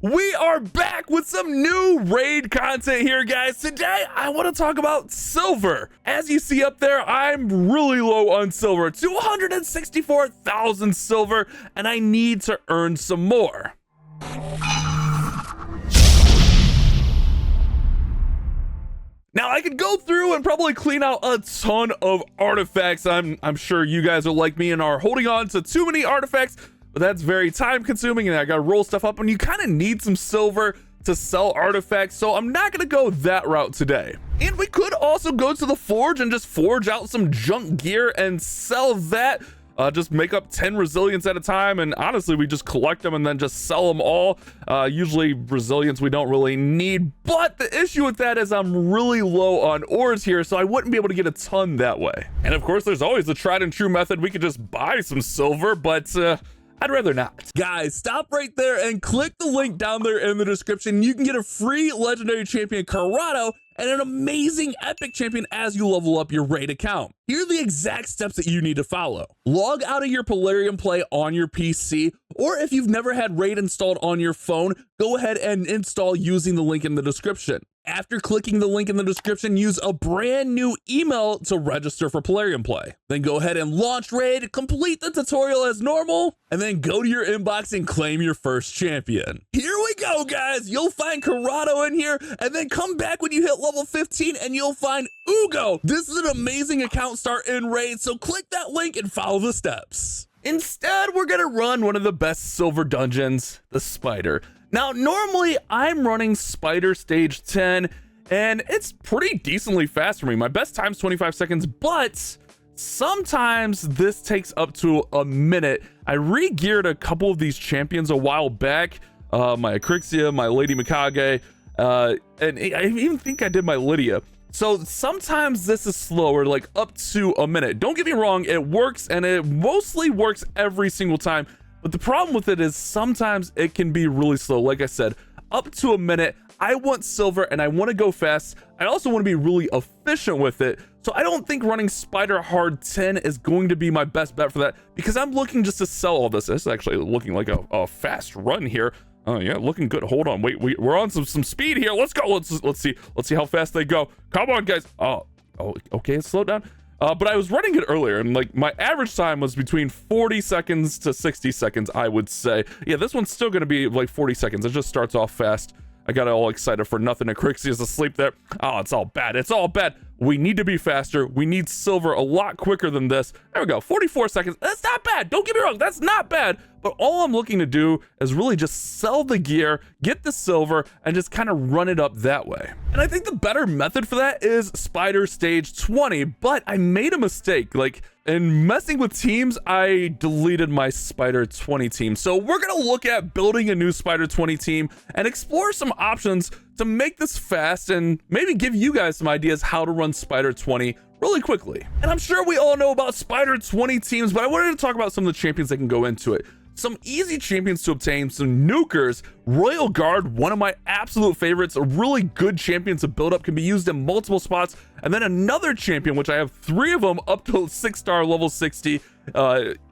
We are back with some new raid content here, guys. Today, I want to talk about silver. As you see up there, I'm really low on silver, 264,000 silver, and I need to earn some more. Now, I could go through and probably clean out a ton of artifacts. I'm sure you guys are like me and are holding on to too many artifacts, but that's very time consuming and I gotta roll stuff up and you kind of need some silver to sell artifacts, so I'm not gonna go that route today. And we could also go to the forge and just forge out some junk gear and sell that. Just make up 10 resilience at a time, and honestly we just collect them and then just sell them all. Usually resilience we don't really need, but the issue with that is I'm really low on ores here, so I wouldn't be able to get a ton that way. And of course there's always the tried and true method. We could just buy some silver, but I'd rather not. Guys, stop right there and click the link down there in the description. You can get a free legendary champion Karato and an amazing epic champion as you level up your raid account. Here are the exact steps that you need to follow. Log out of your Polarium Play on your PC, or if you've never had raid installed on your phone, go ahead and install using the link in the description. After clicking the link in the description, use a brand new email to register for Polarium Play. Then go ahead and launch raid, complete the tutorial as normal, and then go to your inbox and claim your first champion. Here we go, guys. You'll find Karato in here, and then come back when you hit level 15 and you'll find Uugo. This is an amazing account start in raid, so click that link and follow the steps. Instead, we're gonna run one of the best silver dungeons, the Spider. Now, normally I'm running Spider stage 10 and it's pretty decently fast for me. My best time's 25 seconds, but sometimes this takes up to a minute. I re-geared a couple of these champions a while back, my Acrixia, my Lady Mikage, and I even think I did my Lydia. So sometimes this is slower, like up to a minute. Don't get me wrong, it works, and it mostly works every single time. But the problem with it is sometimes it can be really slow. Like I said, up to a minute. I want silver and I want to go fast. I also want to be really efficient with it. So I don't think running Spider Hard 10 is going to be my best bet for that, because I'm looking just to sell all this. This is actually looking like a fast run here. Oh yeah, looking good. Hold on, wait, we're on some speed here. Let's go. Let's see how fast they go. Come on, guys. Oh, okay, it's slowed down. But I was running it earlier, and like my average time was between 40 seconds to 60 seconds, I would say. Yeah, this one's still gonna be like 40 seconds. It just starts off fast. I got all excited for nothing. Acrixia is asleep there. Oh, it's all bad. It's all bad. We need to be faster. We need silver a lot quicker than this. There we go. 44 seconds. That's not bad. Don't get me wrong. That's not bad. But all I'm looking to do is really just sell the gear, get the silver, and just kind of run it up that way. And I think the better method for that is Spider Stage 20, but I made a mistake. Like, in messing with teams, I deleted my Spider 20 team. So we're gonna look at building a new Spider 20 team and explore some options to make this fast and maybe give you guys some ideas how to run Spider 20 really quickly. And I'm sure we all know about Spider 20 teams, but I wanted to talk about some of the champions that can go into it. Some easy champions to obtain, some nukers. Royal Guard, one of my absolute favorites, a really good champion to build up, can be used in multiple spots. And then another champion, which I have 3 of them up to 6-star level 60,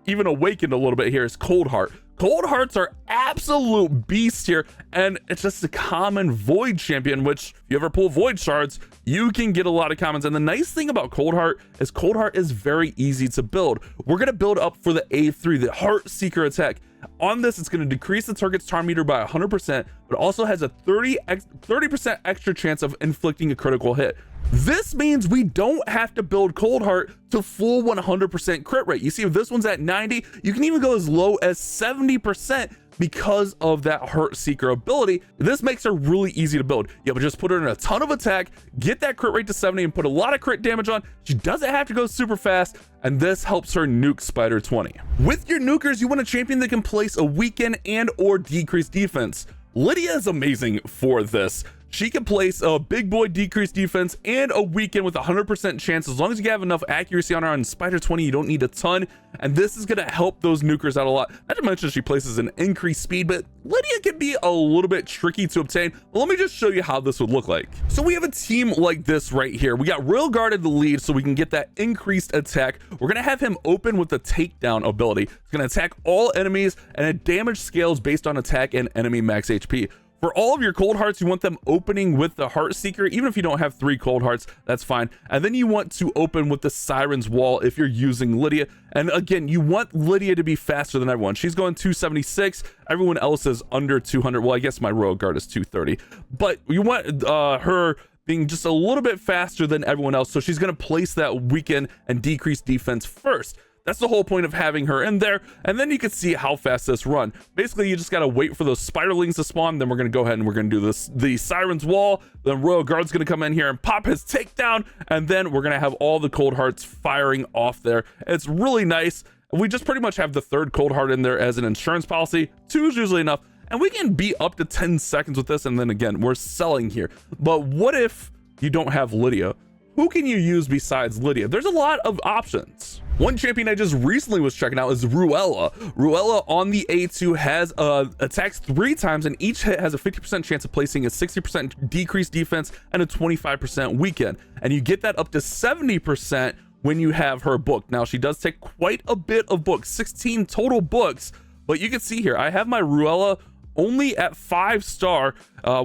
even awakened a little bit here, is Cold Heart. Cold Hearts are absolute beasts here, and it's just a common Void champion, which if you ever pull Void Shards, you can get a lot of commons. And the nice thing about Cold Heart is very easy to build. We're gonna build up for the A3, the Heart Seeker attack. On this, it's gonna decrease the target's charm meter by 100%, but also has a 30% extra chance of inflicting a critical hit. This means we don't have to build Cold Heart to full 100% crit rate. You see, if this one's at 90, you can even go as low as 70% because of that Heart Seeker ability. This makes her really easy to build. You have to just put her in a ton of attack, get that crit rate to 70, and put a lot of crit damage on. She doesn't have to go super fast, and this helps her nuke Spider 20. With your nukers, you want a champion that can place a weaken and or decrease defense. Lydia is amazing for this. she can place a big boy decreased defense and a weaken with 100% chance. As long as you have enough accuracy on her. On Spider 20, you don't need a ton, and this is going to help those nukers out a lot. Not to mention she places an increased speed, but Lydia can be a little bit tricky to obtain. But let me just show you how this would look like. So we have a team like this right here. We got Royal Guard in the lead, so we can get that increased attack. We're going to have him open with the takedown ability. It's going to attack all enemies, and it damage scales based on attack and enemy max HP. For all of your cold hearts, you want them opening with the Heart Seeker. Even if you don't have 3 cold hearts, that's fine. And then you want to open with the Siren's Wall if you're using Lydia. And again, you want Lydia to be faster than everyone. She's going 276. Everyone else is under 200. Well, I guess my Royal Guard is 230. But you want her being just a little bit faster than everyone else. So she's going to place that weaken and decrease defense first. That's the whole point of having her in there. And then you can see how fast this run. Basically, you just got to wait for those spiderlings to spawn. Then we're going to go ahead and we're going to do the Siren's Wall. Then Royal Guard's going to come in here and pop his takedown. And then we're going to have all the cold hearts firing off there. It's really nice. We just pretty much have the 3rd cold heart in there as an insurance policy. 2 is usually enough. And we can be up to 10 seconds with this. And then again, we're selling here. But what if you don't have Lydia? Who can you use besides Lydia? There's a lot of options. One champion I just recently was checking out is Ruella. Ruella on the A2 has attacks 3 times, and each hit has a 50% chance of placing a 60% decreased defense and a 25% weaken. And you get that up to 70% when you have her booked. Now, she does take quite a bit of books, 16 total books, but you can see here, I have my Ruella only at 5-star.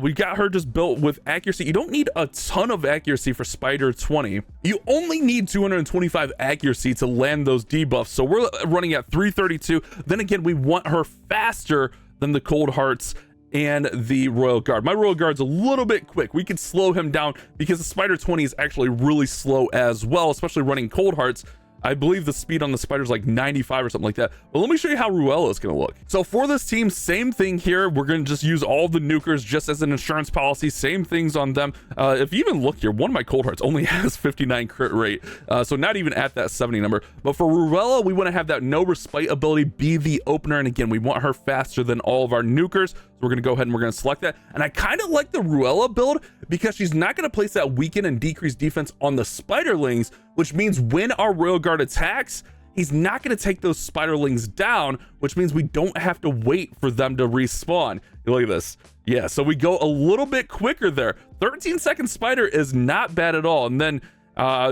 We got her just built with accuracy. You don't need a ton of accuracy for Spider 20. You only need 225 accuracy to land those debuffs. So we're running at 332. Then again, we want her faster than the cold hearts and the Royal Guard. My Royal Guard's a little bit quick. We can slow him down because the Spider 20 is actually really slow as well, especially running cold hearts. I believe the speed on the spider is like 95 or something like that. But let me show you how Ruella is going to look. So for this team, same thing here. We're going to just use all the nukers just as an insurance policy. Same things on them. If you even look here, one of my cold hearts only has 59 crit rate. So not even at that 70 number. But for Ruella, we want to have that no respite ability be the opener. And again, we want her faster than all of our nukers. So we're going to go ahead and we're going to select that. And I kind of like the Ruella build because she's not going to place that weaken and decrease defense on the spiderlings, which means when our Royal Guard attacks, he's not going to take those spiderlings down, which means we don't have to wait for them to respawn. Look at this. Yeah, so we go a little bit quicker there. 13-second spider is not bad at all. And then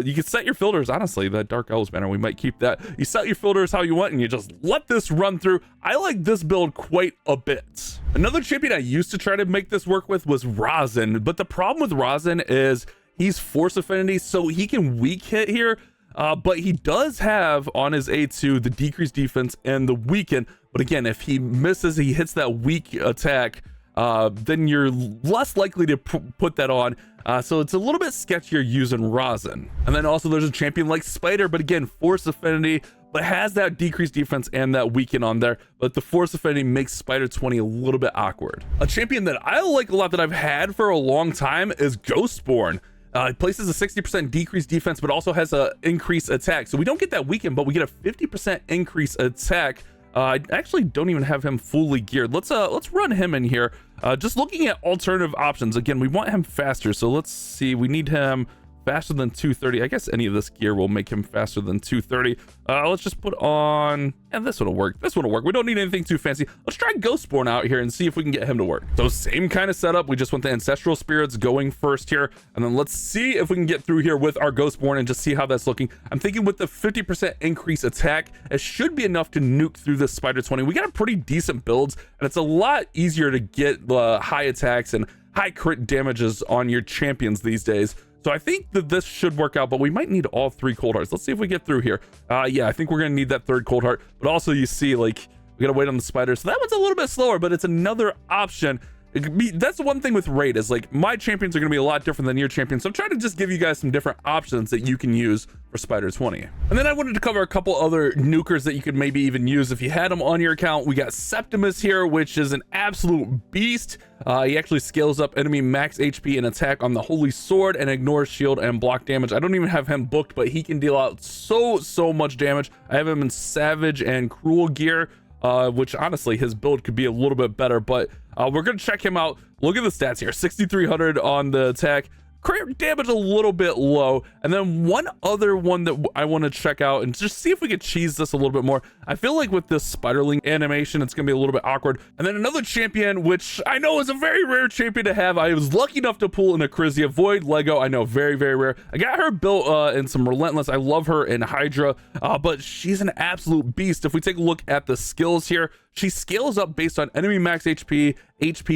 you can set your filters. Honestly, that Dark Elves banner, we might keep that. You set your filters how you want, and you just let this run through. I like this build quite a bit. Another champion I used to try to make this work with was Rosin, but the problem with Rosin is he's force affinity, so he can weak hit here. But he does have on his A2 the decreased defense and the weaken. But again, if he misses, he hits that weak attack, then you're less likely to put that on. So it's a little bit sketchier using Rosin. And then also there's a champion like Spider, but again, force affinity, but has that decreased defense and that weaken on there. But the force affinity makes Spider 20 a little bit awkward. A champion that I like a lot that I've had for a long time is Ghostborn. It places a 60% decreased defense, but also has a increased attack. So we don't get that weaken, but we get a 50% increased attack. I actually don't even have him fully geared. Let's run him in here. Just looking at alternative options. Again, we want him faster. So let's see. We need him faster than 230. I guess any of this gear will make him faster than 230. Let's just put on, and this one will work. This one will work. We don't need anything too fancy. Let's try Ghostborn out here and see if we can get him to work. So same kind of setup. We just want the ancestral spirits going first here, and then let's see if we can get through here with our Ghostborn and just see how that's looking. I'm thinking with the 50% increase attack, it should be enough to nuke through this Spider 20. We got a pretty decent builds, and it's a lot easier to get high attacks and high crit damages on your champions these days. So I think that this should work out, but we might need all 3 cold hearts. Let's see if we get through here. Yeah, I think we're gonna need that 3rd cold heart, but also you see, like, we gotta wait on the spider. So that one's a little bit slower, but it's another option. That's the one thing with raid is, like, my champions are gonna be a lot different than your champions. So I'm trying to just give you guys some different options that you can use for Spider 20. And then I wanted to cover a couple other nukers that you could maybe even use if you had them on your account. We got Septimus here, which is an absolute beast. He actually scales up enemy max HP and attack on the Holy Sword and ignores shield and block damage. I don't even have him booked, but he can deal out so much damage. I have him in Savage and Cruel gear. which honestly his build could be a little bit better, but we're gonna check him out. Look at the stats here, 6,300 on the attack. Crit damage a little bit low, and then one other one that I want to check out and just see if we could cheese this a little bit more. I feel like with this spiderling animation, it's gonna be a little bit awkward. And then another champion, which I know is a very rare champion to have. I was lucky enough to pull an Acrizia Void Lego. I know, very, very rare. I got her built in some Relentless. I love her in Hydra, but she's an absolute beast. If we take a look at the skills here, she scales up based on enemy max HP,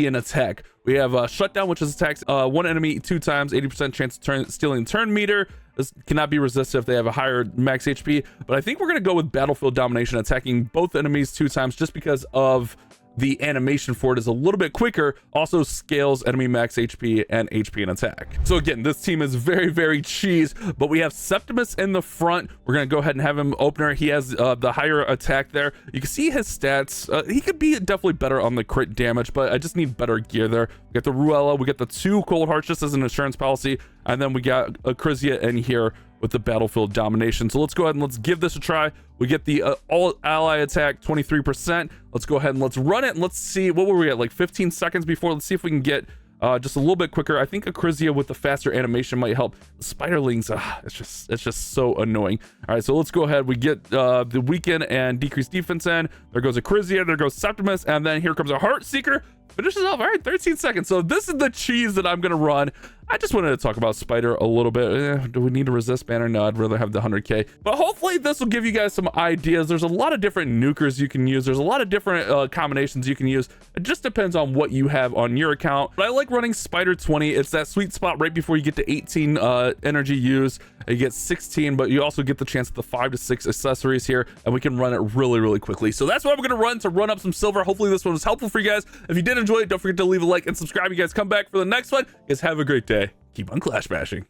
and attack. We have Shutdown, which is attacks one enemy 2 times, 80% chance of stealing turn meter. This cannot be resisted if they have a higher max HP, but I think we're going to go with Battlefield Domination, attacking both enemies 2 times just because of the animation for it is a little bit quicker. Also scales enemy max HP and attack. So again, this team is very, very cheese, but we have Septimus in the front. We're going to go ahead and have him opener. He has the higher attack there. You can see his stats. He could be definitely better on the crit damage, but I just need better gear there. We got the Ruella, we got the 2 Cold Hearts just as an insurance policy, and then we got Acrizia in here with the Battlefield Domination. So let's go ahead and let's give this a try. We get the all ally attack 23%. Let's go ahead and let's run it and let's see, what were we at, like 15 seconds before? Let's see if we can get just a little bit quicker. I think Acrizia with the faster animation might help. The spiderlings, it's just so annoying. All right, so let's go ahead. We get the weaken and decreased defense in. There goes Acrizia, there goes Septimus, and then here comes a Heart Seeker. Finishes off. All right, 13 seconds. So this is the cheese that I'm gonna run. I just wanted to talk about Spider a little bit. Do we need a resist banner? No, I'd rather have the 100k, but hopefully this will give you guys some ideas. There's a lot of different nukers you can use. There's a lot of different combinations you can use. It just depends on what you have on your account, but I like running Spider 20. It's that sweet spot right before you get to 18 energy use. You get 16, but you also get the chance at the 5 to 6 accessories here, and we can run it really, really quickly. So that's what I'm gonna run to run up some silver. Hopefully this one was helpful for you guys. If you did enjoy it, don't forget to leave a like and subscribe. You guys come back for the next one. You guys have a great day. Keep on clash bashing.